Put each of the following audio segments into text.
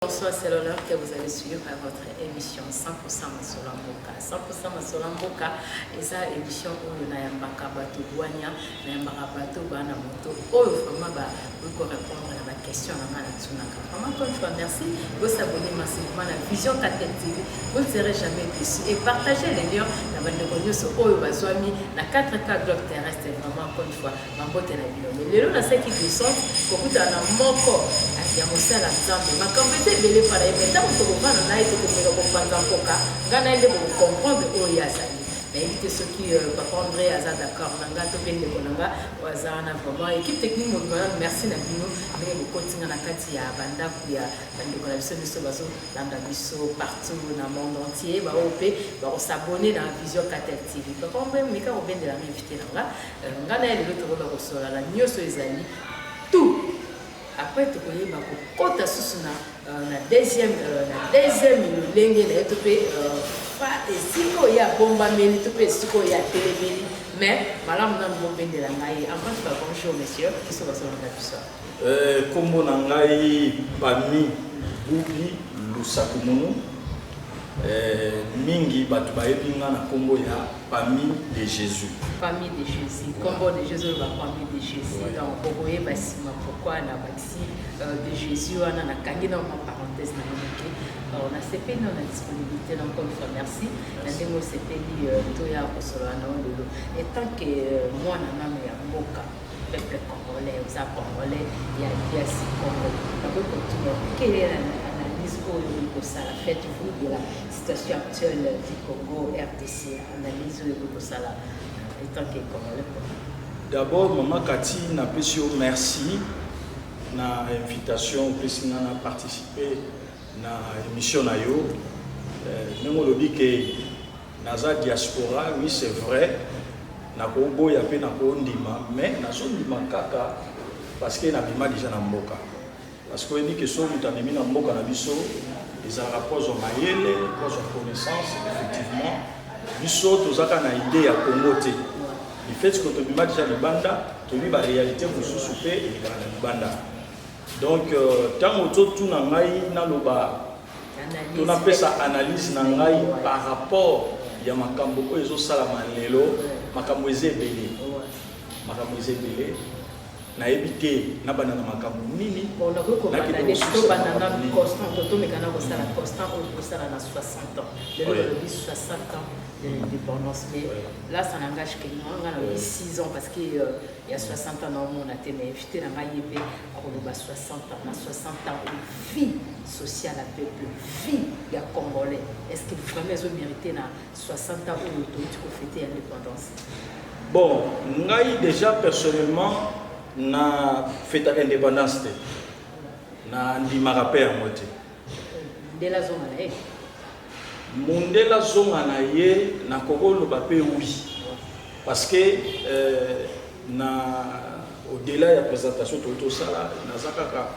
Bonsoir, c'est l'honneur que vous allez suivre à votre émission 100% Masola Mboka. 100% Masola Mboka, et ça, émission où on a un bakabato douania, un bakabato bana moto, où vraiment vous répondre à la question à la Tsunaka. Vraiment, encore une fois, merci. Vous abonnez massivement à la Vision 4 TV. Vous ne serez jamais déçus. Et partagez les liens dans votre connu sur Oyobazoami, la 4K globe terrestre. Vraiment, encore une fois, ma beauté la vie. Mais les lois, c'est qui descendent, pour vous dans la moko, à Diamosel, à Zambé, ma compétence. Belé para mais tant que vous venez là et que vous me comprenez poka ngana ile vous comprendre o ya sali mais évitez ceux qui comprendre aza d'accord nanga to pende konanga wazana vraiment équipe technique mo merci na bino mais vous continuez na kati ya banda ya bande ko la biso bazo landa biso partout dans le monde entier ba opé ba s'abonner dans Vision 4 TV ba comprendre mais quand on vient de la inviter nanga ngana ile to ba ko sola la nyoso ezali tout. Après, tu connais ma côte à Susuna, la deuxième lengue, la topé, et si il y a bomba, mais il topé, si il y a télé, mais madame n'a pas bien de la maille. En fait, pas bonjour, monsieur, qui sont dans la puissance. Comme on a parmi Boubi, Lusakumunu, Mingi, Batubaye, Pingana, Combo, ya famille de Jésus. Famille de Jésus, Combo de Jésus, la famille de Jésus. Donc, vous voyez, pourquoi on a bâti de Jésus, on a gagné dans ma parenthèse. On a CP, on a disponibilité, donc une fois merci. On a CP, Toya, et tant que moi, on a un Moka, peuple congolais, aux Congolais, il y a bien si Congolais. Donc, on continue. Quelle est l'analyse de la fête de la situation actuelle du Congo, RDC, analyse de la étant que Congolais? D'abord, Maman Kati, n'a pas merci na invitation pour participer à l'émission. Nous avons dit que dans la diaspora, oui, c'est vrai, na Congo, il y a peu d'indima, mais na zone di makaka parce que na bima déjà na mboka. Parce que dit que so mutanemi na mboka na biso, les rapports au mayele, pose connaissance, effectivement, biso tozaka na idée ya Congo te. Le fait que tu as déjà le banda, tu as la réalité pour se souper et le banda. Donc, tant que tu as fait sa analyse par rapport à Makambo, ils ont salamanelo, Makambo ezebele, Makambo ezebele. Na évité na banana makambo nini on a beaucoup banana to banana constant to me kana ko sala constant au sala na 60 ans le 60 ans d'indépendance mais là ça n'engage que nous on a 6 ans parce que il y a 60 ans on a été invité na yebe à 60 ans na 60 ans vie sociale à peuple vie ya congolais est-ce que vraiment ils ont mérité na 60 ans où tu fêter l'indépendance? Bon ngai déjà personnellement na fête indépendance na ndimaka pe ya mote ndela zonga na ye mundela zonga na ye na kokolo ba pe oui parce que na au-delà ya présentation toto sala nazaka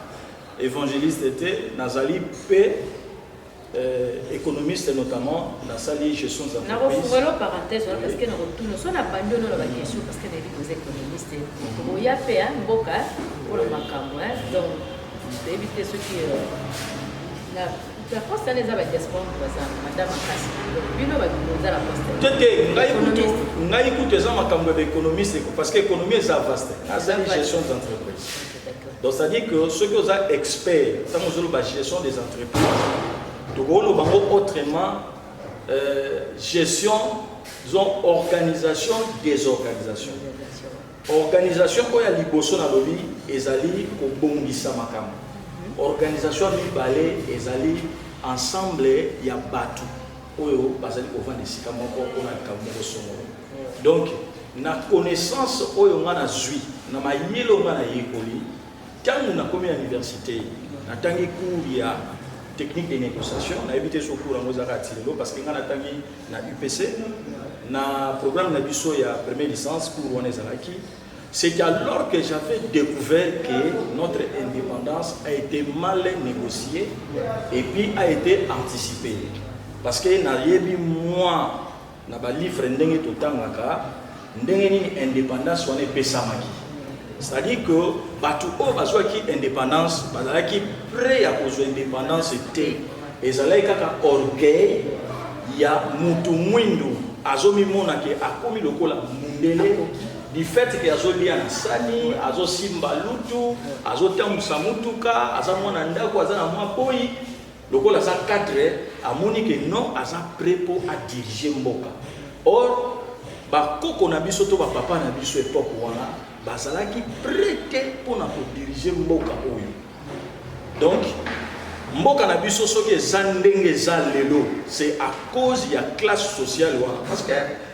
évangéliste était nazali pe économiste notamment dans sa gestion des entreprises. Na parenthèse parce que nous sommes abandonnés la question parce que les économistes comme il y a fait un boca pour le makambo donc éviter ceux qui la poste les avec diaspora madame Makasi bino ba nous la poste tete ngai écoute ça makambo économiste parce que économie est vaste la gestion des entreprises donc ça dit que ceux qui sont experts dans la gestion des entreprises autrement gestion, disons, organisation des organisations. Organisation, quand il y a liboso na lobi, ezali ko bongisa makam. Organisation mibale ezali ensemble ya batu. Oyo bazali ko vendre sika moko ko na kamoko songo. Donc na connaissance oyo ngana zui, na mayelo ngana yekoli, tangu na komi université, na tangi cours ya technique de négociation, on a évité ce cours en Mozart parce que nous avons na UPC, na programme Nabiso, il y a première licence pour Wanezaraki. C'est alors que j'avais découvert que notre indépendance a été mal négociée et puis a été anticipée. Parce que moi, na ba livre ndenge totangaka, ndenge ni indépendance on est pesamaki. C'est-à-dire que bato oyo bazwaki indépendance bazalaki prêt ya kozwa indépendance te ezalaki kaka orgueil ya mutu mwindu azomimona ke akomi lokola mundele du fait que azolia na sani azosimba lutu azotambusa mutuka aza mwana ndako aza na mwa boyi lokola aza cadre amoni ke non aza prêt pour à diriger mboka. Or bakoko na biso to bapapa na biso époque wana bazalaki prêt pour na diriger mboka oyo. Donc mboka na biso soki eza ndenge eza lelo c'est à cause ya classe sociale wana parce que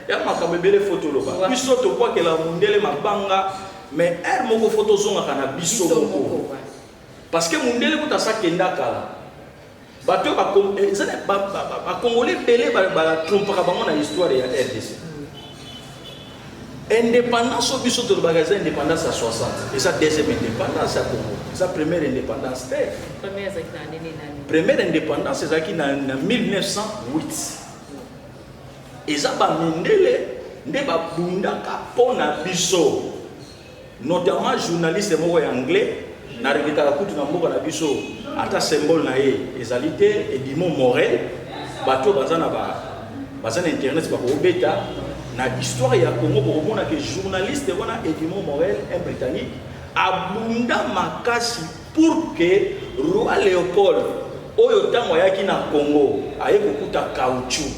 ya makambo ebele photo loba biso tokwakela mundele mabanga mais er moko photo zongaka na biso moko parce que mundele kuta sakenda kala bato bakongolais ebele batrompaka bango na histoire ya RDC. Indépendance au biso tolobaka eza indépendance à 60 eza deuxième indépendance ya Congo eza première indépendance te première indépendance ezalaki na 1908 eza bamindele nde babundaka mpona biso notamment journaliste moko ya anglais na reketaka kutu na mboka na biso ata symbole na ye ezali te Edmond Morel bato baza na internet bakobeta na histoire ya Congo bokomona ke journaliste wana Edmond Morel un britannique abunda makasi pour que roi Léopold oyo tango ayaki na Congo aye kokuta caoutchouc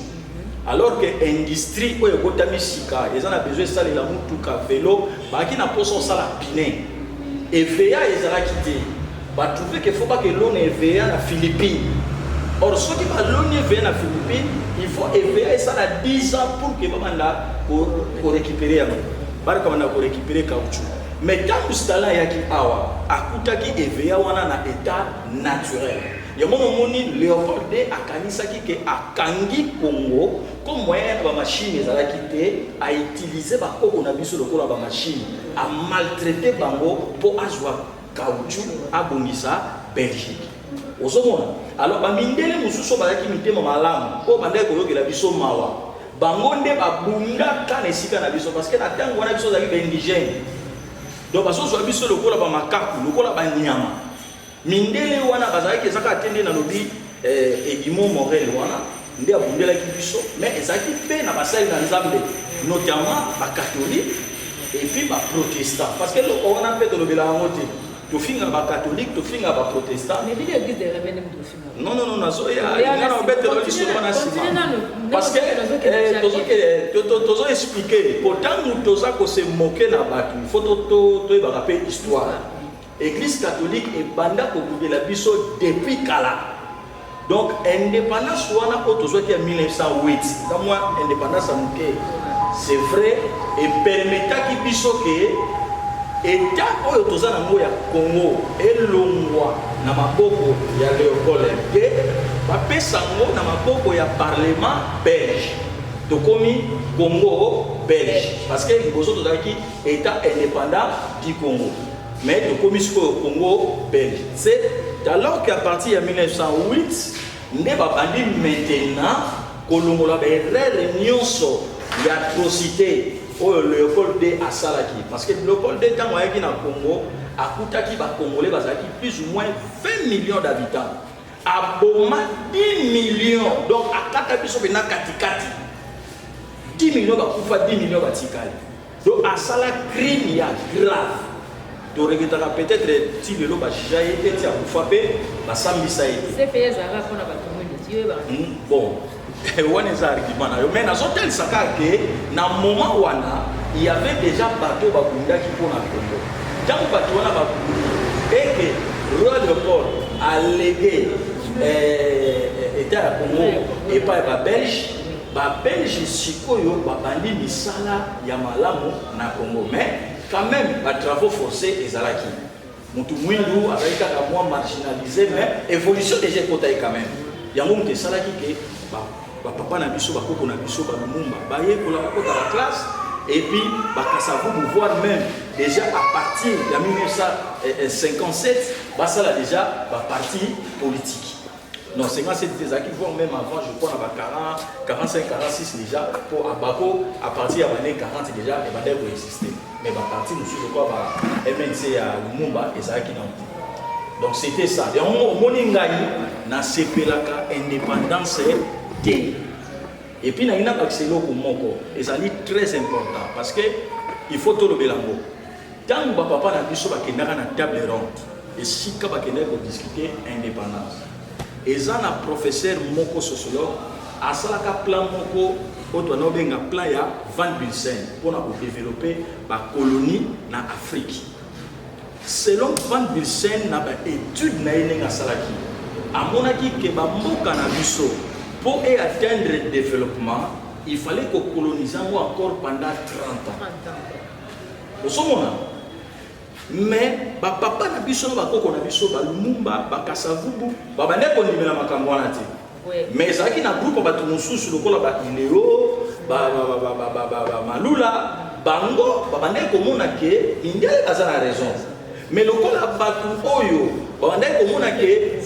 alors que industrie oyo kotami sika ezana besoin salela mutuka vélo baki na poso sala pine EVA ezalaki te ba trouver que faut pas que l'on EVA na Philippines. Or ceux qui parlent EVA na Philippines il faut EVA ça a 10 ans pour que bamanda pour récupérer yango bari comme na pour récupérer caoutchouc mais tant que cela yaki awa akutaki EVA wana na état naturel ya moni Léopold akanisaki ke akangi Congo comme moyen ba machine ezalaki te a utiliser ba koko na biso lokola ba machine a maltraiter bango pour azwa caoutchouc abongisa Belgique ozomona alors ba mindele mususu balaki mitema malamu po bandai koyokela biso mawa bango nde babunda kana esika na biso parce que na tango wana biso zaki ba indigène donc baso zwa biso lokola ba makaku lokola ba nyama mindele wana bazalaki ezaka atende na lobi Edmond Morel wana nde abundelaki biso mais ezaki pe na basali na Nzambe notamment ba catholique et puis ba protestant parce que loko wana pe tolobela yango te tofinga ba catholique tofinga ba protestant mais bien église de revenir de non nazo ya ngana obete lo lisolo wana sima parce que tozo expliquer pourtant nous toza ko se moquer na batu il faut to ba pe histoire. Église catholique et banda kobugela biso depuis kala. Donc indépendance wana ko tozoki en 1908 ça moi indépendance amuke c'est vrai et permetaki biso que état oyo tozana ngo ya Congo elongwa na maboko ya Léopold ke bapesa ngo na maboko ya parlement belge tokomi Congo belge parce que liboso tozalaki état indépendant du Congo mais le commissaire au Congo belge. C'est alors qu'à partir de 1908, nous avons maintenant Kolongola réunion d'atrocité au Léopold D à Salaki. Parce que Léopold D, quand il est au Congo, à Koutaki, Congolais, plus ou moins 20 millions d'habitants. À Boma, 10 millions. Donc à Katabiso, il y a 10 millions, 10 millions de Tikali. Donc à Salaki, crime, il y a grave. Tu regretteras peut-être si le loba jaye et tu as frappé la sambisa été. C'est payé ça va pour la bataille. Bon, on est argument. Mais dans hôtel Sakake, dans moment wana, il y avait déjà bateau bakunda qui pour la Congo. Tant bateau wana bakunda et que roi de Paul a légué était à Congo et pas à Belge. Ba Belge sikoyo babandi misala ya malamu na Congo mais quand même, les travaux forcés et Zalaki. Moutou Mouindou, avec un moins marginalisé, mais évolution déjà côté quand même. Il y a un monde qui est Salaki qui papa n'a biso, bakoko n'a biso, bamumba, baye pour la côte à la classe, et puis bakasavou voir même déjà à partir de 1957, ça là déjà parti politique. Non, 57 des qui vont même avant, je crois, à 40, 45, 46 déjà, pour Abako, à partir de l'année 40 déjà, et va exister. Mais à partir de je crois, MNC à Lumumba, et ça qui n'a pas. Donc c'était ça. Et on Moningaï, na CPLaka, indépendance T. Et puis, il y a un accès au Moko, et ça est très important, parce que il faut tout le bélango. Tant que papa n'a pas de table ronde, et si on discuter indépendance. Et ça, un professeur Moko sociologue, à ça, un plan Moko, un plan ya Van Bilsen pour développer la colonie en Afrique. Selon Van Bilsen, na ba étude na yenga salaki. Amonaki ke ba mboka na biso pour atteindre le développement, il fallait que colonise encore pendant 30 ans. Vous savez, mais papa na biso ba koko na biso ba Lumumba ba Kasavubu ba bane ko nimela makambo wana te. Mais ça qui na groupe ba tumususu lokola ba Ileo ba Malula bango ba bane ko mona ke indele azana raison. Mais lokola ba tu oyo ba bane ko mona ke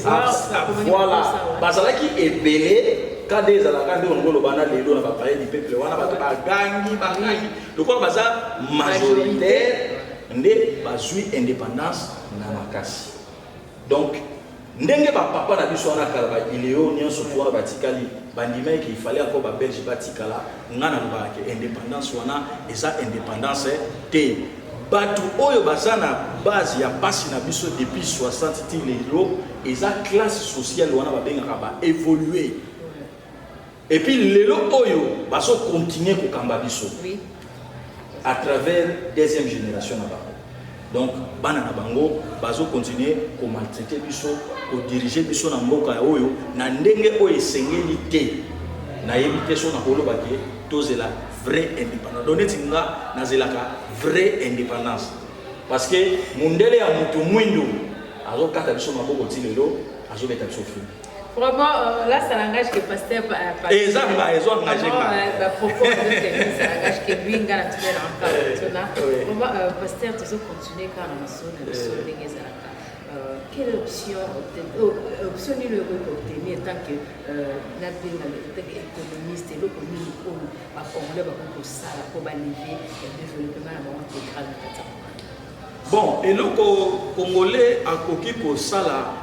voilà bazala ki ebele quand des alaka de ngolo bana lelo na ba parler du peuple wana ba gangi lokola baza majoritaire ndé bazui indépendance na makasi. Donc ndenge ba papa na biso na kalaba ileo nyonso to ba tikali bandima qu'il fallait encore ba belge batikala ngana ba ke indépendance wana eza indépendance te batu oyo bazana base ya pasi na biso depuis 60 ti lelo eza classe sociale wana ba benga ba évoluer. Et puis lelo oyo baso continuer ko kamba biso. Oui. À travers deuxième génération là-bas. Donc, banana bango, bazo continuer à maltraiter biso, à diriger biso na mboka oyo, na ndenge oyo sengeli te, na yebite so na kolo bake, toze la vraie indépendance. Donc, tinga na zelaka vraie indépendance. Parce que mundele ya mutu mwindo, azo kata biso maboko tilelo, azo beta biso fini. Vraiment, là, ça n'engage que pasteur. Et ça, ils ont engagé. Pourquoi ça n'engage que lui, il a tout le temps. Pasteur, tu dois continuer quand on a quelle option obtenir tant que économiste et l'économie pour lever le développement intégral de bon, et le Congolais a coquille pour ça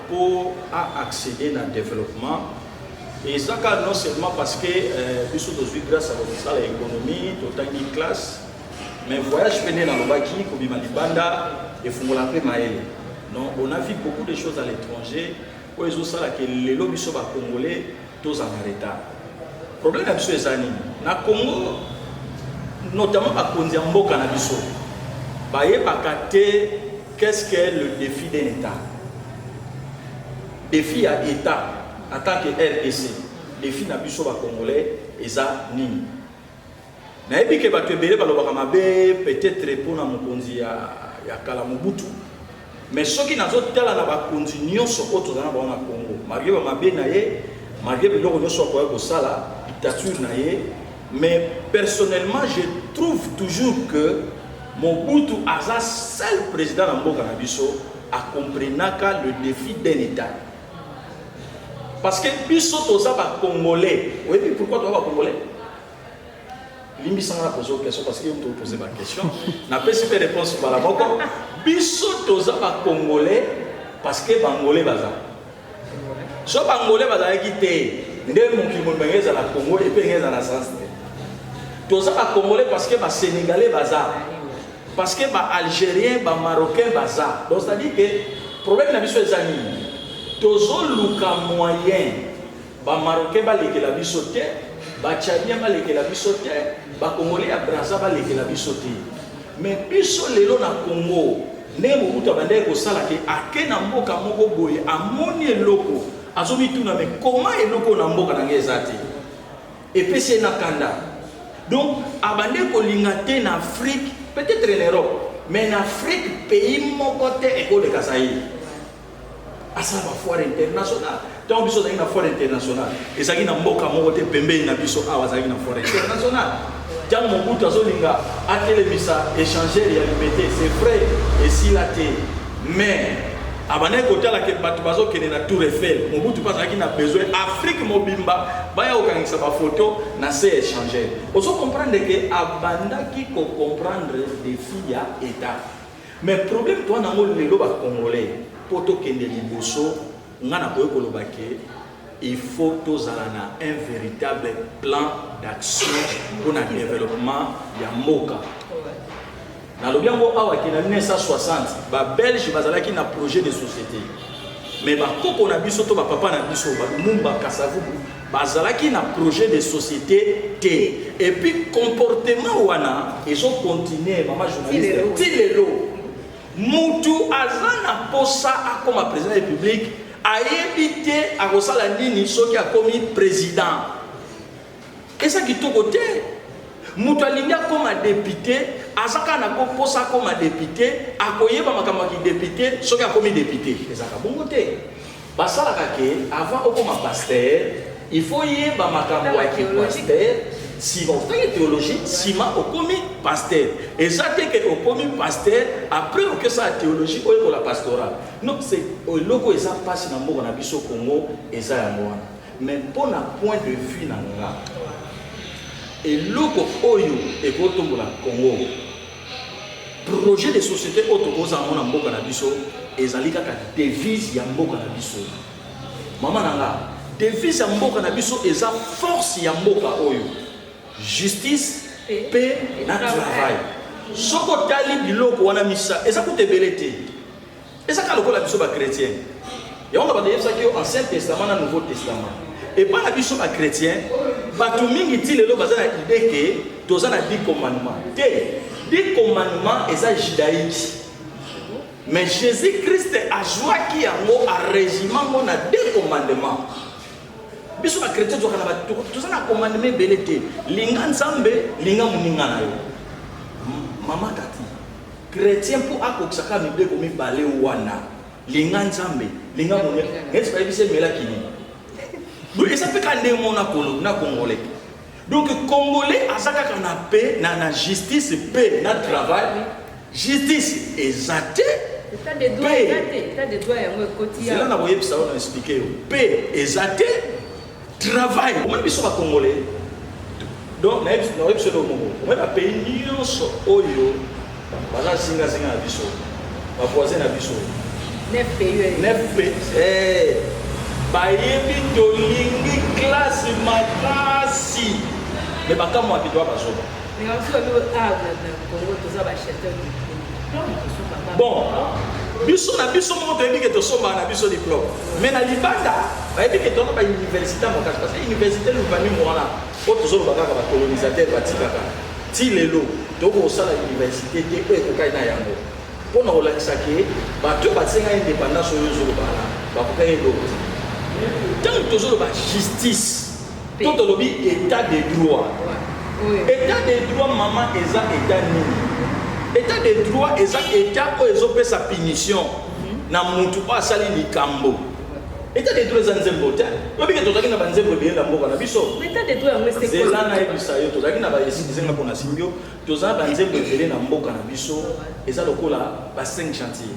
pour accéder au développement. Et ça, non seulement parce que grâce à l'économie, tout une classe, mais voyage venu dans le Baki, comme Malibanda et Fungola Maël. Non, on a vu beaucoup de choses à l'étranger. Pour les autres, les lobbies sont congolais, tous en retard. Le problème est que dans le Congo, notamment à Kondiambo Canabiso. Qu'est-ce qu'est le défi d'un État? Défi à l'État en tant que RDC, défi na biso ba Congolais, eza nini? Na ebi ke ba tebele ba loba mabe peut-être pour na mokonzi ya kala Mobutu. Mais ceux qui nazo tala na ba konzi nyonso oto na ba na Congo. Malgré ba mabe na ye, malgré biloko nyonso ko ko sala dictature na ye, mais personnellement je trouve toujours que Mobutu Aza, seul président de Mboka Nabiso, a compris le défi d'un État. Parce que Biso Toza va Congolais. Oui, pourquoi tu vas Congolais? L'immiscent a posé une question parce qu'il a posé ma question. N'a pas super réponse par la Moko. Biso Toza va Congolais parce que Bangolais Baza. Si Bangolais Baza quitté, ndé mon qui à la Congo et puis à la sens. Toza va Congolais parce que Sénégalais Baza. Parce que les Algériens, les Marocains, baza. Donc c'est-à-dire que le problème de la vie des amis, tous les moyens, les Marocains vont la vie sauter, les Tchadiens vont la vie sauter, les Congolais à Brazza vont la vie sauter. Mais biso lelo na Congo, ne mobuta bandé ko sala ke akena mboka moko boye amoni eloko azomi tuna mais comment eloko na mboka na ngezati et puis c'est na kanda. Donc abandé ko lingate na Afrique. Peut-être en Europe, mais en Afrique, pays mon côté école de Kasaï. À ça, la foire internationale. Tant que vous avez une foire internationale, et ça qui n'a pas mon côté pembe na biso a ça qui na foire internationale. Tant mon bout azolinga a télévisa échanger et répéter c'est vrai et si la té. Mais abana côté la que bato bazo kene na Tour Eiffel mobutu pas qui n'a besoin Afrique mobimba baya okangisa ba photo na se échanger oso comprendre que abanda qui ko comprendre des filles à état mais problème toi na mo lelo ba congolais poto kende liboso ngana boye ko lobake il faut tozala un véritable plan d'action pour le développement ya mboka. Dans le bien awa qui en 1960, ba Belge bazalaki na projet de société. Mais ba koko na biso to ba papa na biso ba Lumumba Kasavubu bazalaki na projet de société T. Et puis comportement wana ils ont continué maman journaliste tilelo. Mutu azana posa comme président de la République a évité à Rosala Nini qui a commis président. Et ça qui est côté. Moutalinga comme député, Azaka n'a pas posé comme député, Akoye Bamakama qui député, ce qui a commis député. Et ça a bon côté. Basala Kake, avant au comme pasteur, il faut y aller Bamakama qui pasteur, si on fait théologie, si ma au commis pasteur. Et ça c'est que au commis pasteur, après que ça a théologie, on est la pastorale. Donc c'est au logo et ça passe dans le Nabiso Congo et ça y a mais pour un point de vue dans et logo oyo et kotombola Congo projet de société autokoza mona mboka na biso ezali kaka devise ya mboka na biso mama nanga devise ya mboka na biso eza force ya mboka oyo justice paix na travail soko tali biloko wana misa eza kutebele te eza ka lokola biso ba chrétien ya on va dire ça que ancien testament na nouveau testament et pas la biso ba chrétien bato mingi ti lelo baza na idée que toza na 10 commandements te 10 commandements eza judaïque mais Jésus-Christ a jouaki yango a régiment ngo na 2 commandements biso ba chrétien toza na commandement belé te linga nzambe linga muninga na yo mama tati chrétien pour akokisaka bible komi balé wana linga nzambe linga muninga est-ce que bise mela kini. Donc, ça fait qu'un démon na Congolais. Donc, Congolais, à ça qu'on a paix, na justice, paix, na travail, justice exacte, paix. C'est là qu'on a ça on a expliqué. Paix exacte, travail. Comment ils sont Congolais? Donc, on a besoin de mots. On a pays nions oyo, voilà singa biso, ma voisine na biso. 9 pays. 9 pays. Bayebi tolingi classe makasi mais bakamo abidwa bazoba bon biso na biso mo toyebi ke tosomba na biso diplôme mais na libanda bayebi ke tona ba université makasi parce que université lubami mwana po tozolo bakaka ba colonisateur batikaka ti lelo toko osala université te ko ekokai na yango pona olakisa ke bato batsenga indépendance oyo zolo bana bakokai eloko. Tant que tu as justice, tout le état de droit. État de droit, maman, est état nini. État de droit, est état où ils ont fait sa punition. Na mutu pas sali ni kambo. État de droit, c'est un zébotin. Lobi que tu as un zébo bien dans mon abisso. État de droit, c'est quoi? C'est là na ebisayo. Tu as un zébo bien dans simbio. Tu as un zébo bien dans mon abisso. Et ça le coup là, bas 5 chantiers.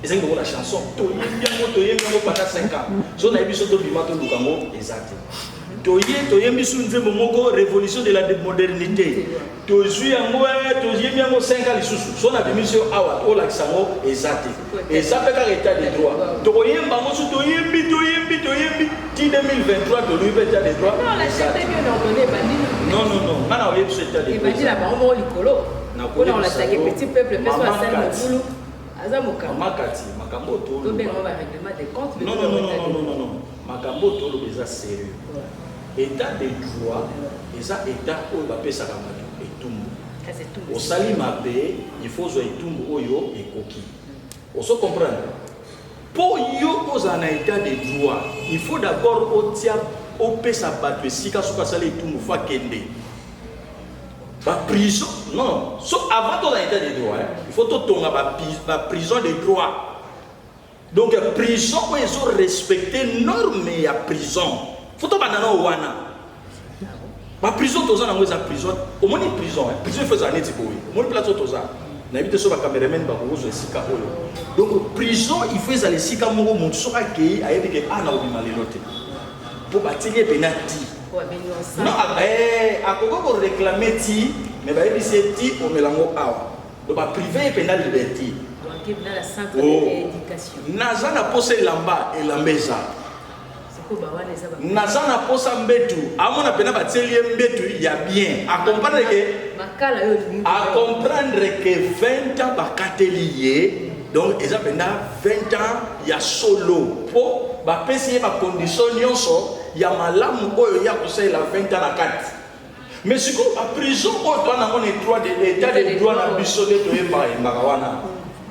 Et c'est la chanson. Pendant 5 ans. Je n'ai pas de bimato Lukango. Exact. Révolution de la modernité. Tozu yango, tozu yango 5 ans lisusu. So na bimisio awa o laksango exact. Et ça fait qu'à état de droit. Toyemba ngo toyembi ti 2023 to lui état de droit. Non, la charte est bien ordonnée bandi. Non. Mana oyeb cet état de droit. Imagine la bango likolo. On a attaqué petit peuple mais soit scène de boulot. Makati, makambo to. Règlement des comptes. Non. Makambo to lo beza sérieux. État de droit, ça état où va payer sa camarade et tout. Au sali mapé, il faut jouer tout oyo et coquille. On se comprend. Pour yo aux un état de droit, il faut d'abord au tia au payer sa battre si ka souka sali tout mo fa kende. Ba prison, non. So avant ton état de droit, il faut tout ton ba prison de droit. Donc prison où ils ont respecté normes et à prison. Faut pas banana wana. Ma prison toza na ngweza prison. Au moins prison, prison fait ça net boy. Mon place toza. n'habite sur la caméraman bakozo esika oyo. Donc prison il faut aller sika mongo mon soka ki ayebi ke ana obima lelote. Pour batilie penalty. Non akoko ko réclamer ti mais bayebi c'est ti au melango awa. Donc ba privé penal liberté. Donc il y a la centre d'éducation. Naza na pose lamba et lambeza. Naza na posa mbetu amona pena batelie mbetu ya bien à comprendre que 20 ans bakatelier donc ils appellent 20 ans ya solo po ba pesi ba condition nyonso ya malamu oyo ya kusai la 20 ans na kati mais si ko ba prison o to na ngone droit de l'état de droit na biso de to yeba mbakawana.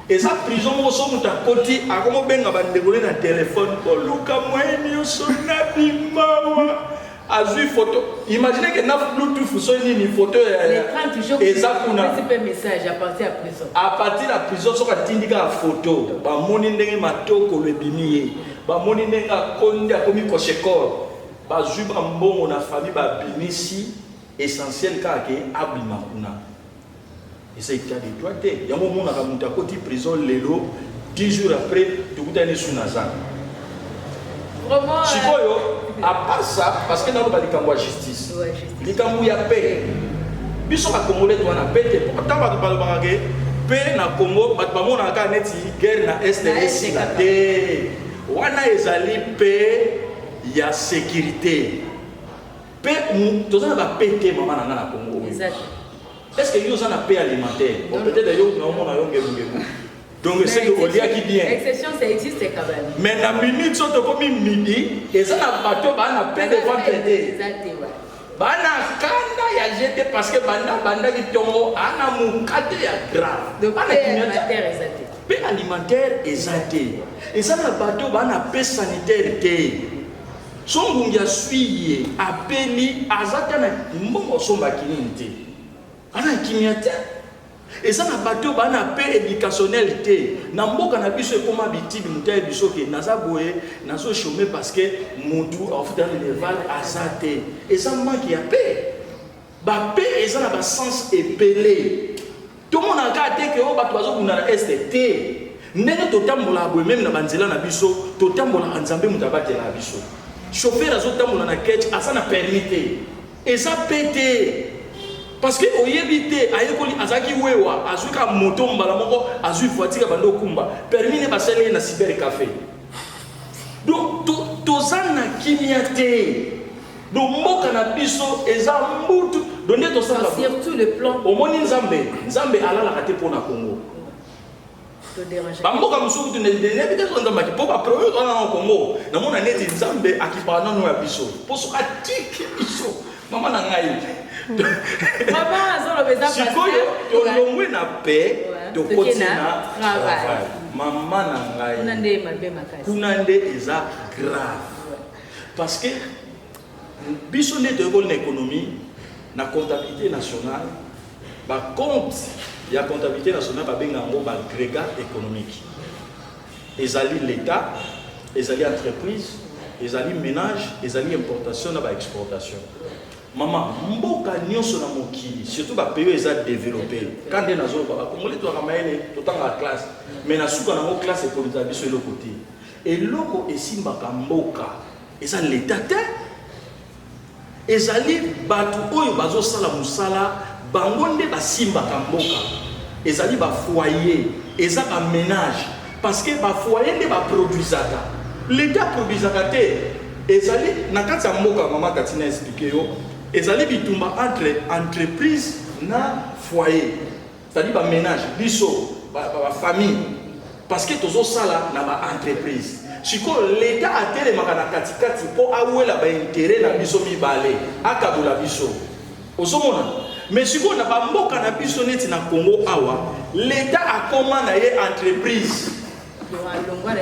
Et sa prison, on s'en muta koti, a comment ben ngaba ndegole na téléphone, oh luka mwenye sona bimawa, azu photo. Imaginez que na Bluetooth so ni photo et ça kuna. C'est un message à partir de la prison. À partir de la prison, so ka tindika photo, ba moni ndenge matoko le bimiye, ba moni ndenge konde akomi koshekor, ba zu ba mbongo na famille ba binisi essentiel ka ke abima kuna. Et c'est qu'il y a des droits. Il y a un moment où on a côté prison, 10 jours après, tout le monde est sous Nazan. Vraiment. À part ça, parce que nous avons la justice. Il y a paix. Nous sommes à Congolais, nous avons paix. Pourtant, nous avons paix na Congo, nous avons guerre na Est et Est. On a paix, il y a sécurité. Paix, nous avons paix, maman, na Congo. Est-ce que nous avons un paix alimentaire? Peut-être que nous avons un paix. Donc c'est que Olia qui vient. L'exception, ça existe quand même. Mais dans la minute, sont comme midi, et ça n'a pas de paix de vente. Bana kanda ya jeté parce que banda qui tombe ana mukate ya grave. De paix alimentaire exaté. Paix alimentaire exaté. Et ça n'a pas de paix sanitaire té. Son bungia suiye appeli azata na mbongo somba kininte. Ana kimiate et ça n'a pas de paix éducationnelle té na mboka na biso ekoma bitidi mutaye biso ke naza boye nazo chômer parce que mutu en fait dans le val azate et ça manque ya paix ba paix et ça na ba sens épelé tout le monde a gardé que o bato bazo kuna na ST ndenge totambola boye même na banzela na biso totambola nzambe mutabate na biso chauffeur azo tambola na ketch asa na permis et ça pété. Parce que au yébité, ayekoli azaki wewa, azuka moto mbala moko, azu voiture bando kumba, permis ne basele na cyber café. Donc tozana kimiate. Donc mboka na biso eza mbutu, donné to sala surtout le plan. Au moni Nzambe ala la raté pour na Congo. Bamboka musuku tu ne peut-être on nzamba ki po ba premier on na Congo. Na mona neti Nzambe akipana no ya biso. Po so atiki biso. Mama na ngai. Maman, si tu as na paix, tu continues à travailler. Maman n'a pas eza grave. Parce que biso ne de l'économie, la comptabilité nationale, ba compte, il y a comptabilité nationale, ba bengango ba agrégat économique. Ezali l'État, ezali entreprise, ezali ménage, ezali importation, ba exportation. Maman, mboka nyonso na mokili, surtout ba pays eza développé. Quand on a zo ba Congolais to ramaele to tanga classe, mais na suka na mo classe pour les biso le côté. Et loko esimba ka mboka, eza l'état te. Ezali batu oyo bazo sala musala, bango nde basimba ka mboka. Ezali ba foyer, eza ba ménage parce que ba foyer nde ba produisaka. L'état produisaka te. Ezali na kati ya mboka mama Katina expliquer yo. Ezali bitumba entre entreprise na foyer. C'est-à-dire ba ménage, biso, ba famille. Parce que tozo sala na ba entreprise. Siko l'État a télémaka na katikati po awela ba intérêt na biso mibale, akabula biso. Osomona. Mais siko na ba mboka na biso neti na Congo awa, l'État a comment na ye entreprise. Alongwa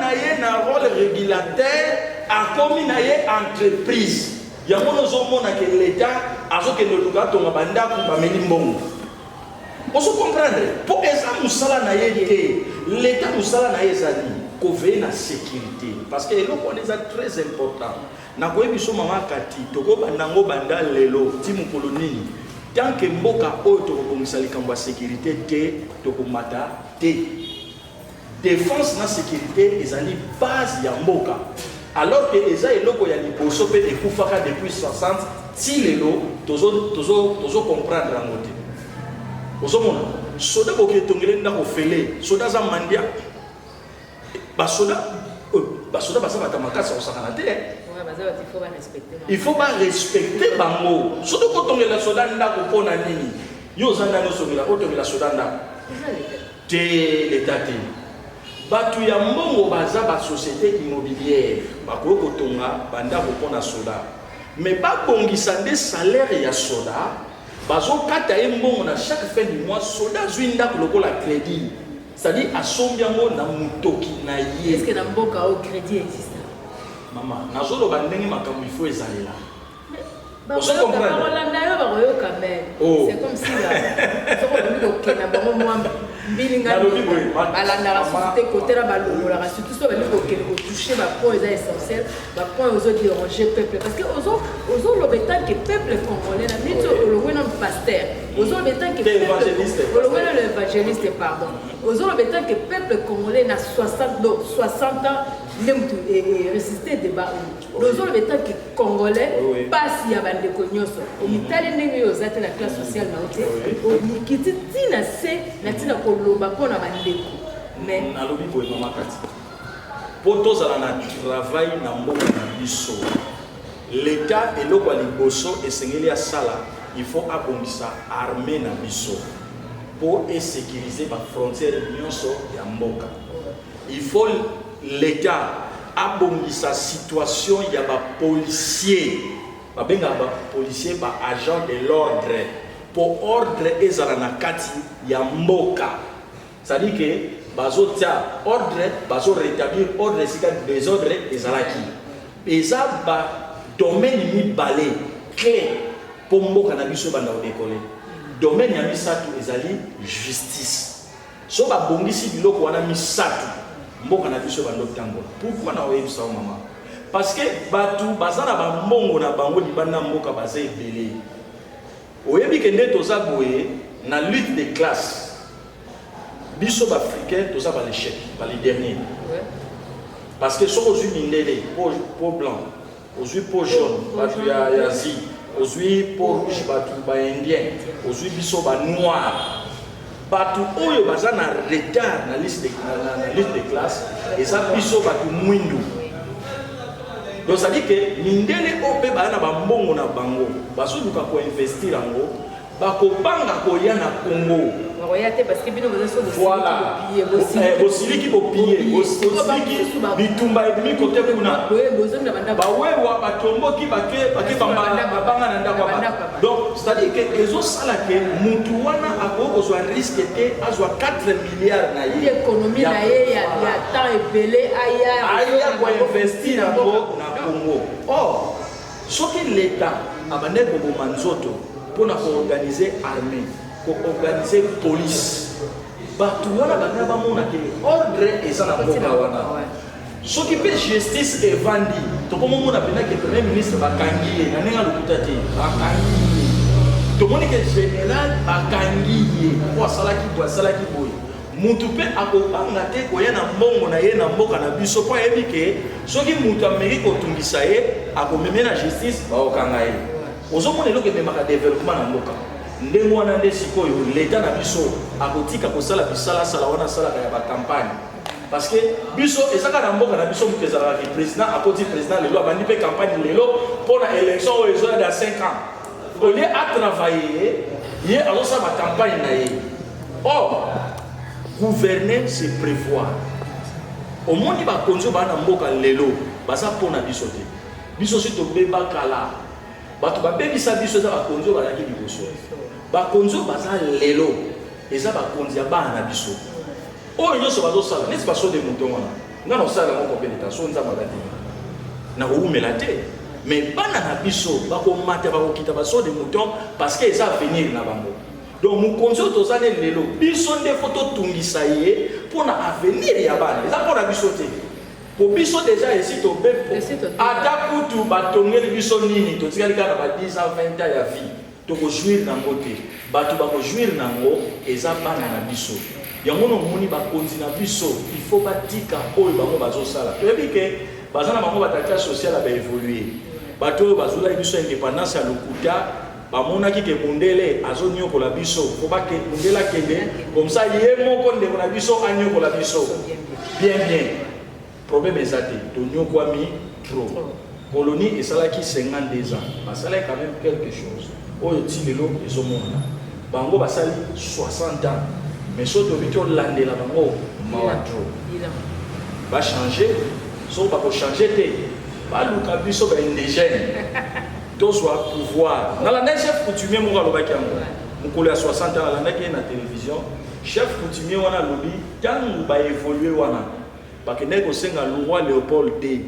na ye na rôle régulateur, a commis na ye entreprise. Il y a que l'État a fait que le lugar tombe banda pour bameli mbongo. On se comprendre. Pour eza musala na yé l'État musala na yezali ko veille na sécurité parce que eloko on est très important. Na ko biso mama kati toko bandango banda lelo timu kolonini tant que mboka oyo tokobongisa likambo ya sécurité te tokomata te. Défense na sécurité ezali base ya mboka, alors que eza eloko ya liboso pe ekufaka depuis 60 ti lelo tozo comprendre yango te. Ozomona soda boke tongele ndako fele soda za mandia basoda basa batamakasa osakana te. Il faut pas respecter bango. Soda ko tongela soda ndako pona nini yo zanda no songela ko tongela soda ndako te l'état te. Batu ya mbongo baza ba société immobilière bakolo kotonga banda kopona soda, mais ba bongisa nde salaire ya soda bazo kata mbongo na chaque fin du mois soda zwinda lokola crédit, c'est-à-dire asombiango na mutoki na ye. Est-ce que na mboka au crédit existe? Maman nazolo bandenge makambo il faut ezalela. C'est comme si toucher ma point essentiel, ma point aux autres déranger peuple. Parce que aux autres, le temps que peuple congolais, le pasteur, aux autres, le temps que l'évangéliste, pardon, aux autres, le temps que peuple congolais n'a 60 ans, et résister débat. Aux autres, le temps que congolais passe il y a des cognosos. L'Italie n'est pas aux la classe sociale na ote. Qui dit na se na tina ko loba ko na bandeko. Mais na lobi boy mama kati. Pour tous à la travail na mboka na biso. L'État et loko liboso et sengeli ya sala, il faut abongisa armée na biso pour sécuriser ma frontière nyonso ya mboka. Il faut l'État abongisa situation ya ba policier. Babenga ba policier ba agent de l'ordre pour ordre ezala na kati ya mboka. C'est-à-dire que bazo tia ordre bazo rétablir ordre sika désordre ezalaki. Eza ba domaine mi balé clé pour mboka na biso banda décoller. Domaine ya misatu ezali justice. So ba bongisi biloko wana misatu mboka na biso banda tangola. Pourquoi na oyebisa mama? Parce que batu bazana ba mbongo na bango libanda mboka baza ebele. Oyebi ke nde toza boye na lutte de classe. Biso ba africain toza ba l'échec, ba les derniers. Parce que soko zui mindele, peau blanc, ozui peau jaune, batu ya Asie, ozui peau rouge, batu ba indien, ozui biso ba noir. Batu oyo bazana retard na liste de classe et ça biso batu mwindu. Donc ça dit que mindele ope bana ba mbongo na bango baso duka ko investir ango bako banga ko ya na Congo royauté parce que bino bezo so voilà bosili ki bopiller bosili bitumba et demi côté kuna ba wewa ba tombo ki bake banga na ndako ba. Donc c'est à dire que ezo sala ke mutu wana ako zo risque te azwa 4 milliards na ye économie na ye ya temps ebele aya ko investir ango na Congo. Or, ce que l'État a besoin de manzoto pour organiser l'armée, pour organiser la police. Tout le monde a ordre et ça n'a pas. Ce qui fait justice et vendu, tout le monde a besoin que le Premier ministre va kangier, n'a rien à l'oublier, va kangier. Tout le monde est général, va kangier. Quoi ça là qui boit. Mutu pe akopanga te koya na mbongo na ye na mboka na biso po yebi ke soki mutu ameri kotungisa ye akomeme na justice baokanga ye. Ozomona eloko ememaka développement na mboka ndenge wana nde sikoyo l'État na biso akotika kosala bisalasala wana asalaka ya bacampagne parce que biso ezaka na mboka na biso mutu ezalaka président akoti président lelo abandi mpe campagne lelo mpo na élection oyo ezoya dans 5 ans au lieu à travailler ye azosala bacampagne na ye. Or gouverner c'est prévoir. Au monde il va conduire bana mboka lelo baza pona biso te. Biso si to beba kala. Batu ba bebisa biso za ba conduire bana ki biso. Ba conduire baza lelo. Eza ba conduire bana biso. O nyoso bazo sala, n'est-ce pas so de mouton wana. Ngana sala ngo compétition nza magati. Na ko umela te. Mais bana na biso ba ko mata ba ko kita ba so de mouton parce que ça venir na bango. Donc mon conseil aux années lelo biso nde photo tungisa ye pour na avenir ya bana eza pour na biso te pour biso déjà ici to be ata kutu batongeli biso nini to tikali kana ba 10 ans 20 ans ya vie toko jouir nango te bato bako jouir nango eza bana na biso yango no moni bakonzi na biso il faut batika oyo bango bazosala toyebi ke baza na bango batacta social ba évoluer bato oyo bazolaki biso indépendance ya lokuta bamonaki ke mundele azonyokola biso po bake mundele akende comme ça ye moko ndeko na biso anyokola biso bien problème eza te tonyokwami trop colonie esalaki 52 ans basalaki quand même quelque chose oyo ti lelo ezomona bango basali 60 ans mais so tobi tolandela bango mawa trop bachanger so bakochanger te baluka biso baindigène tozwa pouvoir nalanda chef coutumier moko alobaki yango mokolo ya 60 ans alandaki ye na télévision chef coutumier wana alobi ntango baévolue wana bakendaki kosenga roi Léopold d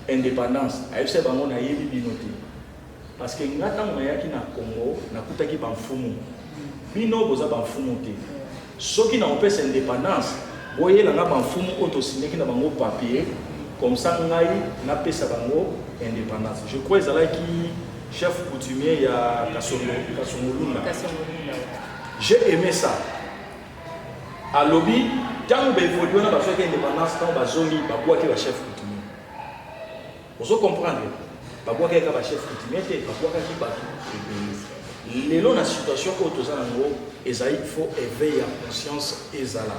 indépendance ayebisa bango nayebi bino te parce que nga ntango nayaki na Congo nakutaki bamfumu bino boza bamfumu te soki na opesa indépendance boyelanga bamfumu oyo tosinyaki na bango papier comme ça ngai napesa bango indépendance je crois ezalaki chef coutumier ya Kasongolunda j'ai aimé ça alobi ntango baévolue wana bazwaki indépendance ntango bazongi babwaki ba chef coutumier ozo comprendre babwaki ka ba chef coutumier te babwakaki bato ebele lelo na situation oyo toza nango ezali faut éveil ya conscience ezala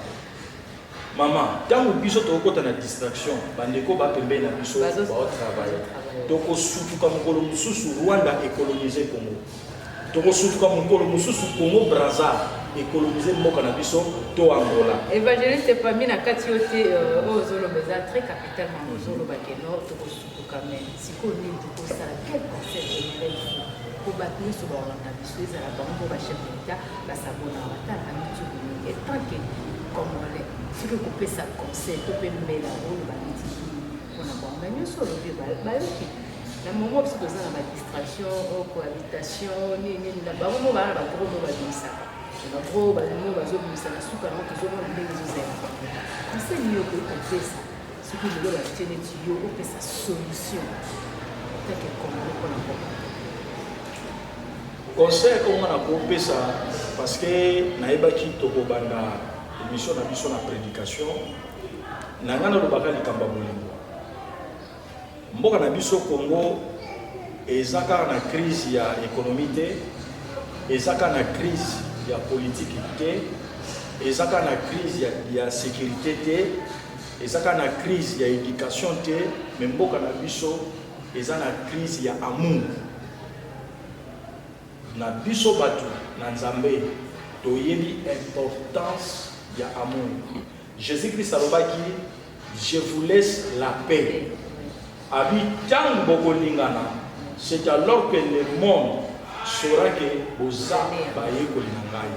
mama ntango biso tokokota na distraction bandeko bapembeni na biso baotravaille tokosutuka mokolo mosusu Rwanda écolonise Congo tokosutuka mokolo mosusu Congo Brazza écoloniser mboka na biso to Angola évangéliste famille na kati yote ozolo beza très capitalement ozolo bakeno tokosutuka mais siko ni tokosala quel conseil général pour battre sur la biso ezala bango ba chef d'état basabona batala mituku et tant que congolais si que couper sa conseil to pe mela o ba miti on a bonga nyoso lo be ba yoki na moment parce que ça na distraction ou cohabitation ni na ba mo ba gros mo ba bisa na gros ba mo ba zo bisa na suka na to zo mo ndenge zo zela conseil ni ko couper ça ce que je dois tenir tu yo o pe sa solution tant que congolais pour la conseil qu'on a couper ça parce que naibaki tokobanda émission na biso na prédication na ngana lobaka likamba bolingo mboka na biso Congo ezaka na crise ya économie te ezaka na crise ya politique te ezaka na crise ya sécurité te ezaka na crise ya éducation te mais mboka na biso eza na crise ya amour na biso bato na Nzambe toyebi importance il y a amour. Jésus-Christ alobaki, je vous laisse la paix. Habitant Bokolingana, c'est alors que le monde saura que Boza baye kolinangai.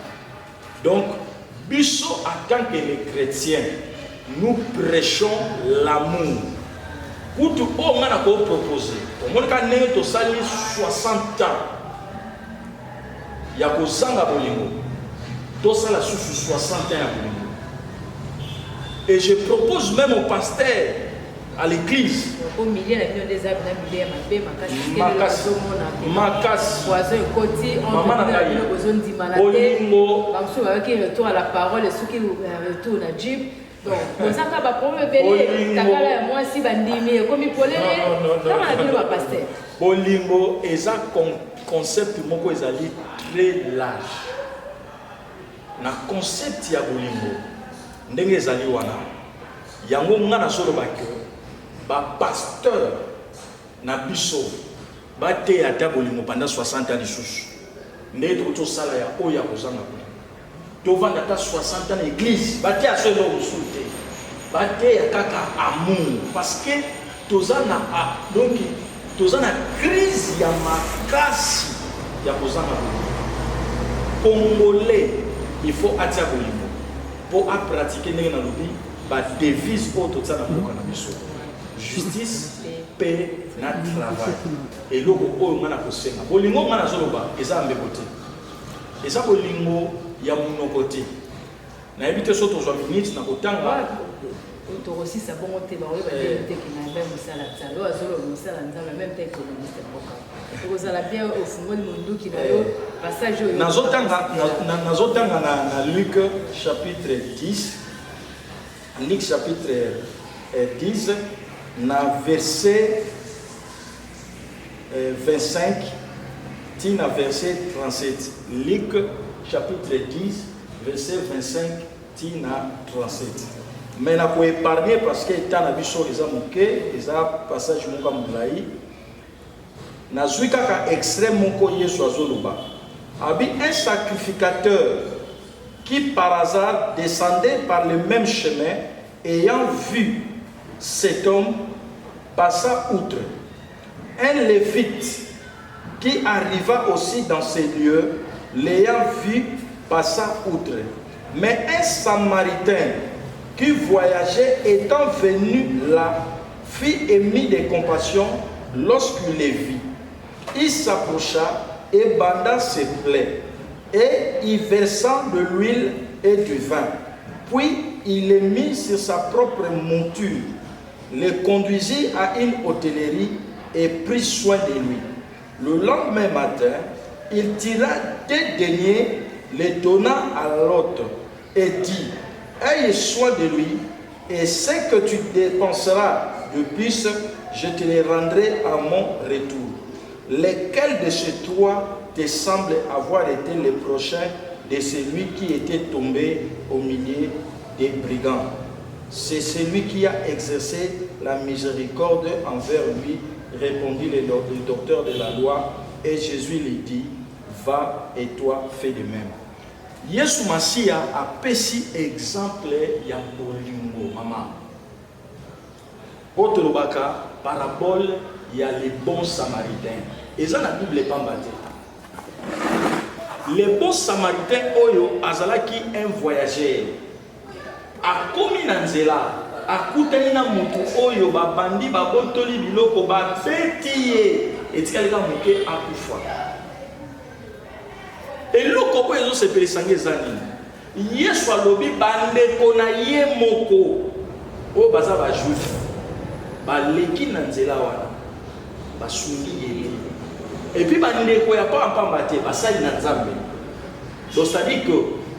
Donc, biso en tant que les chrétiens, nous prêchons l'amour. Kutu o ngana ko proposer. Au monde ka nenge to sali 60 ans. Ya ko zanga bolingo. Tout ça la sous 60 ans. Et je propose même au pasteur, à l'église, retour à la parole et ceux qui retournent à Jeep. Donc, on s'en va pour me payer. Moi, si bandimi, comme il faut pasteur. Bolingo est un concept moko ezali très large. Na concept ya bolingo ndenge ezali wana yango ngana solo bakyo ba pasteur na biso ba te ata bolingo pendant 60 ans lisusu ndenge to sala ya oya kozanga kuna to vanda ta 60 ans église ba te asolo usulte ba te ya kaka amour parce que tozana donc tozana crise ya makasi ya kozanga congolais. Il faut attirer bolingo pour pratiquer les devise autre ça justice, paix, na travail. Et logo o ngana ko senga. Bolingo ngana zoloba eza mbebote. Eza bolingo ya monokoti. Na ebite so to minutes na kotanga aussi ça bon te ba oui ba te qui na même musala tsalo azolo musala nzala même te économiste mboka vous allez bien au fond du monde qui na yo passage nazotanga na Luc chapitre 10 Luc chapitre 10 na verset 25 tina verset 37 Luc chapitre 10 verset 25 tina 37 mais na ko épargner parce que étant na biso les amoké les passage moka mulai na zui kaka extrême moko Yesu azoloba abi un sacrificateur qui par hasard descendait par le même chemin ayant vu cet homme passa outre. Un lévite qui arriva aussi dans ces lieux l'ayant vu passa outre. Mais un samaritain qui voyageait étant venu là fit émis de compassion lorsqu'il les vit. Il s'approcha et banda ses plaies et y versant de l'huile et du vin. Puis il les mit sur sa propre monture, les conduisit à une hôtellerie et prit soin de lui. Le lendemain matin, il tira des deniers, les donna à l'autre et dit: aie soin de lui, et ce que tu dépenseras de plus, je te les rendrai à mon retour. Lesquels de ces trois te semblent avoir été les prochains de celui qui était tombé au milieu des brigands? C'est celui qui a exercé la miséricorde envers lui, répondit le docteur de la loi, et Jésus lui dit: va et toi fais de même. Yesu Masia a pesi exemple ya bolingo mama. Otolobaka parabole ya les bons samaritains. Et ça la Bible pas battu. Les bons samaritains oyo azalaki un voyageur. A komi na nzela, a kutani na mutu oyo ba bandi ba botoli biloko ba betiye etikali ka muke akufa. Et loko po ezo sepeli sange zani. Yesu alobi bandeko na ye moko o baza ba juif. Ba leki na nzela wana. Ba sungi yeli. Et puis bandeko ya pa pamba te basali na Nzambe. Donc ça dit que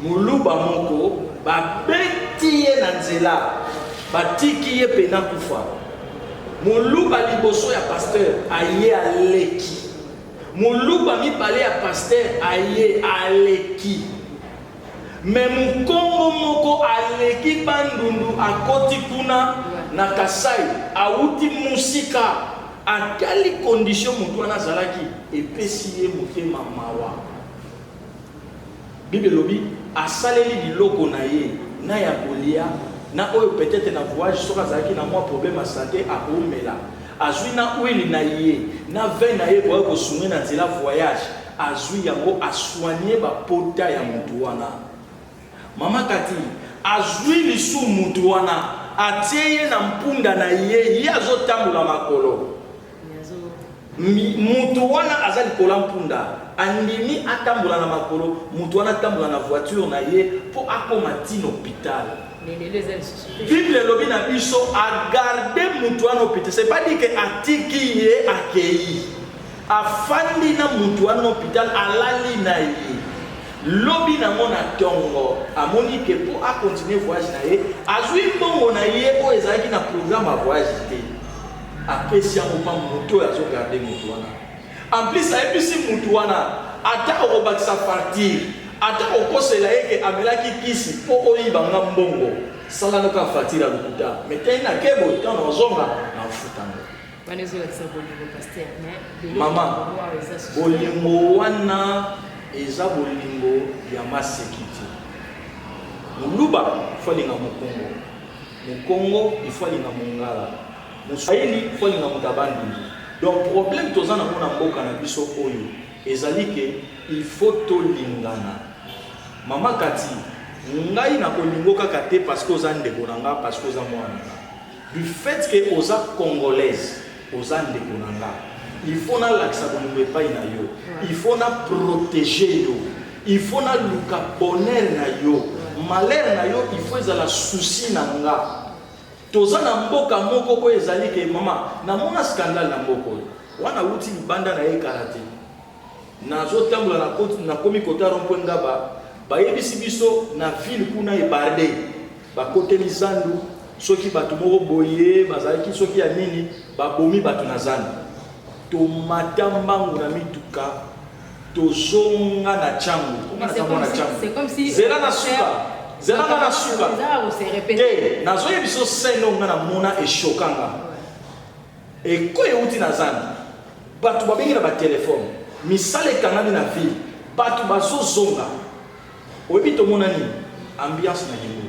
muluba moko ba betiye na nzela ba tiki ye pena kufa. Muluba liboso ya pasteur aye aleki. Muluba mi parler à pasteur aye aleki. Mais mukongo moko aleki bandundu akoti kuna na Kasai auti musika à quelle condition mutu wana zalaki epesi ye motema mawa. Bible lobi asaleli biloko na ye na ya kolia na oyo peut-être na voyage soka zalaki na moi problème à santé a omela azui na huile na ye na vin na ye boye ko sunga na nzela voyage azui yango assoigner ba pota ya mutu wana. Mama kati azui lisu mutu wana atie na mpunda na ye azotambola makolo. Mutu wana azali kola mpunda andimi atambola na makolo mutu wana atambola na voiture na ye po akoma tino hôpital. Bible lobi na biso a garder mutu wana hôpital. C'est pas dire que atiki ye akei afandi na mutu wana hôpital alali na ye lobi na mona tongo amoni ke po a continuer voyage na ye azui bongo na ye o ezalaki na programme a voyage te. Apesi ya mopa moto ya zo garder mutu wana. En plus a episi mutu wana ata okobakisa partir ata okosela yeke amelaki kisi po oyiba nga mbongo sala noka fatira lukuta meteni na kebo tano ozonga na futanga. Banezo ya bolingo pasteur mais mama bolingo wana eza bolingo ya masekiti. Muluba falinga mukongo mukongo ifalinga mongala Muswahili falinga mutabandi. Donc problème tozana mona mboka na biso oyo ezali ke il faut to lingana. Mama kati ngai na kolingo kaka te parce que oza ndeko nanga parce que oza mwana. Du fait que oza congolaise oza ndeko nanga. Il faut na laksa bolingo epai na yo. Il faut na protéger yo. Il faut na luka bonheur na yo. Malheur na yo il faut ezala souci na nga. toza na mboka moko ko ezali ke mama na mona scandale na mboko wana uti banda na karate nazo tambola na koti na komi kota rompo ngaba bayebisi biso na ville kuna ebarde bakoteli zandu soki batu moko boye bazalaki soki ya nini babomi batu na zandu tomata mbangu na mituka tozonga na changu c'est comme si zela na suka nazoye biso seno nga na mona eshokanga ekoye uti na zandu batu babengi na batelefone misala ekangami na ville batu bazozonga oyebi tomona nini ambiance na yango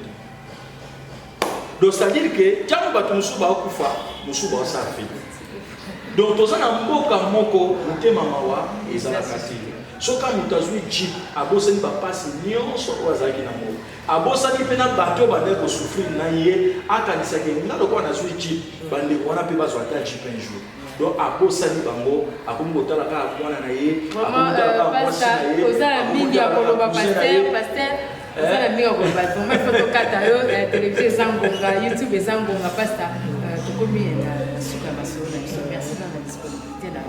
donc c'est-à-dire que ntango bato mosusu bakokufa mosusu baosala fete donc toza na mboka moko motema mawa ezalaka te soki moto azwi jip abosani bapasi nyonso oyo azalaki na moko abosani mpe na bato oyo bandeki kosouffrir na ye akanisaki nga lokola nazwi jip bandeko wana mpe bazwa ata jip un jour donc abosani bango akomi kotala kaka mwana na ye akomi kotala kaka mwasi na ye ozala mingi akoloba paster ozala mingi akoloba vraiment ifo tokata yo télévision eza ngonga youtube eza ngonga pasta tokomi na suka ya masolo na biso merci na disponibilité na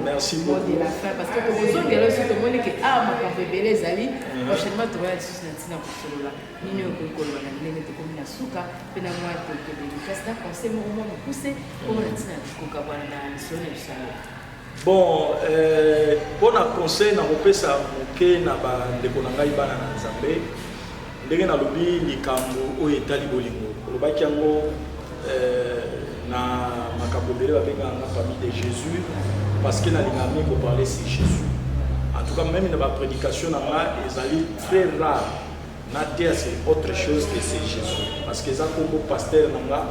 mot de la fin parce que tokozongela osi tomoni ke makambo ebele ezali prochainement tokoya lisusu na ntina kosolola nini oyo koki koloba na ndenge tokomi na suka mpe na mwa tokebeli kasi na conseil moko mwa mokuse oyo na ntina kokabwana na misolo na biso yango. Bon, pour na conseil na kopesa moke na bandeko na ngai bana na Nzambe ndenge na lobi likambo oyo etali bolingo olobaki yango na makambo ebele babengaka nga famille de Jésus parce que nalinga mingi koparler sur Jésus. En tout cas même na baprédication na nga ezali très rare na terre c'est autre chose que c'est Jésus parce que eza kombo pasteur na nga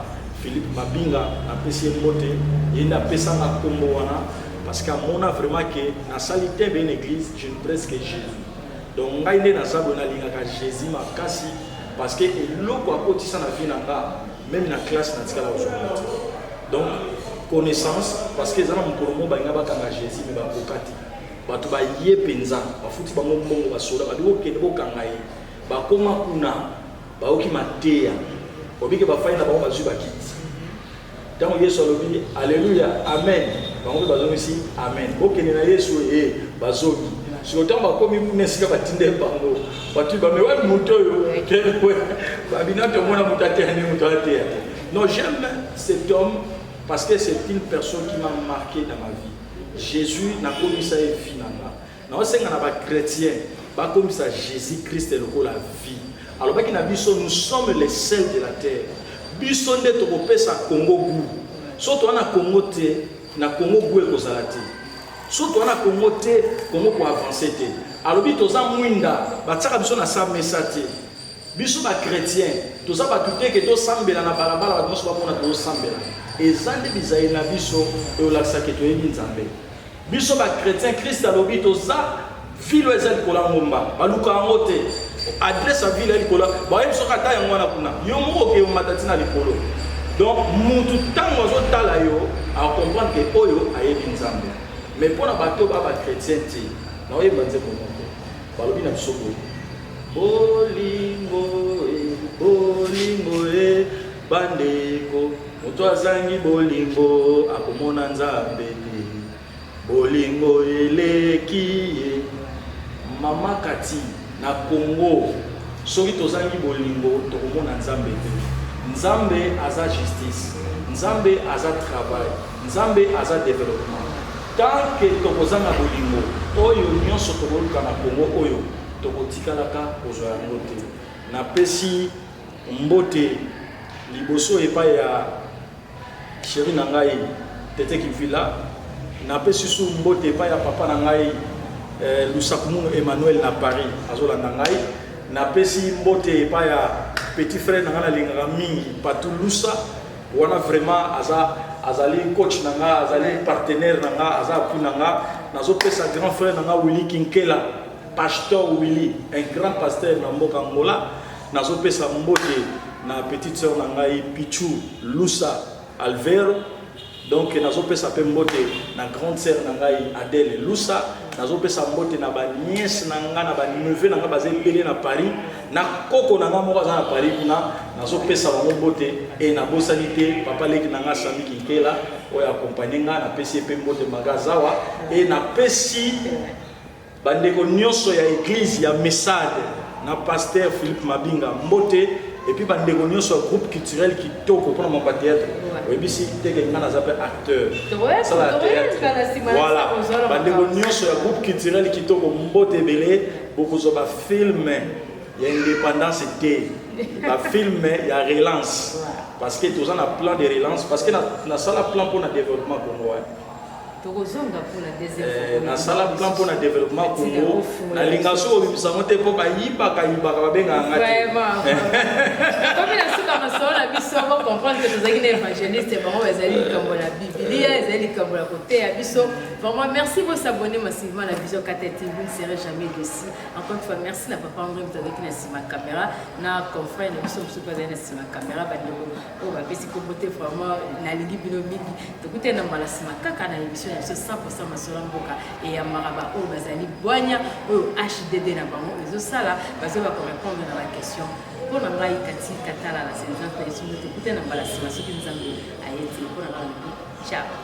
Philippe Mabinga apesi ye mbote ye nde apesanga kombo wana parce que mona vraiment que na salité bien église je ne presse que Jésus donc ngai nde naza boye nalingaka Jésus makasi parce que eloko akotisa na vie na nga même na classe na tikala kozonga te donc connaissance parce que eza na mokolo mo balinga bakanga Jésus me bakoka te bato baye mpenza bafuti bango mbongo basoda balingi kokende bokanga ye bakoma kuna baoki mateya obike bafai na bango bazwi bakiti ntango Yesu alobi alleluya amen bango mpe bazongisi amen bokende na Yesu bazoki siko ntango bakomi kuna esika batinde bango batu bamewe moto oyo babina tomona moto ateya nde moto ateya non j'aime cet homme parce que c'est une personne qui m'a marqué dans ma vie. Jésus n'a commis ça et vie nanga na osenga na ba chrétien ba commis ça Jésus Christ le la vie alors ba ki na biso nous sommes les sels de la terre biso nde to kopesa Congo goût surtout na Congo te na Congo goût ekozala te surtout na Congo te Congo ko avancer te alors bi toza mwinda batsaka biso na sa mesa te biso ba chrétien toza ba tuté ke to sambela na balabala ba biso ba kona to sambela ezande bizayi na biso e olakisa ke toyebi Nzambe biso ba chrétien Christ alobi toza ville ezali kola ngomba baluka yango te adresse à ville likola bayebi soki ata yango wana kuna yo moko ke matati na likolo donc mutu ntango azotala yo akomprendre ke oyo ayebi Nzambe mais mpona bato ba chrétien te naoyeba nzembo moko balobi na biso bolingo bandeko moto azangi bolingo akomona Nzambe te bolingo eleki ye mama kati na Congo soki tozangi bolingo tokomona Nzambe te Nzambe aza justice Nzambe aza travail Nzambe aza développement tant que tokozanga bolingo oyo nyonso tokoluka na Congo oyo tokotikalaka kozwa yango te napesi mbote liboso epai ya chéri na ngai tete kivila napesi su mbote epai ya papa na ngai Lusakumunu Emmanuel na Paris azolanda ngai napesi mbote epai ya petit frère na ngai nalingaka mingi Patou Lusa wana vraiment azali coach na ngai azali partenaire na ngai aza appui na ngai nazopesa grand frère na ngai Willy Kinkela pasteur Willy un grand pasteur na mboka Angola nazopesa mbote na petite sœur na ngai Pichu Lusa Alvero Donc nazopesa pe mbote na grande sœur na ngai Adèle Lusa, nazopesa mbote na ba nièce na nga na ba neveu na nga bazeli na Paris, na koko na nga moko za na Paris kuna nazopesa bango mbote et na bosanité papa leki na nga Sami Kinkela oyo accompagner nga na pesi pe mbote magazawa et na pesi bandeko nyonso ya église ya Mesade na pasteur Philippe Mabinga mbote. Et puis, il y a un groupe culturel qui toque pour mon théâtre. Et puis, c'est un acteur. Voilà. Il y a un groupe culturel qui toque pour mon beaucoup de films. Il y a indépendance, il y a film, il y a relance. Parce que tout ça, on a plan de relance. Parce que nous avons un plan pour le développement congolais. Na sala plan pour le développement Congo na lingaso obimisa mote po kayiba babenga ngati comme la suka masola biso on comprendre que nous avons une évangéliste vraiment ezali comme la Bible ezali comme la côté à biso vraiment merci vous s'abonner massivement à la vision KTT vous ne serez jamais déçus encore une fois merci na papa André avec ma caméra na confrère na biso pas na ma caméra ba ndeko o ba pesi ko bote vraiment na lingi bino mingi to kute na mala sima kaka na émission 100% Masola Mboka et ya maraba o bazali boanya o HDD na bango les osala bazo ba répondre à la question pour na ngai kati katala la 50 personnes te kute na mala sima soki nzambe ayeti pour na ngai ciao.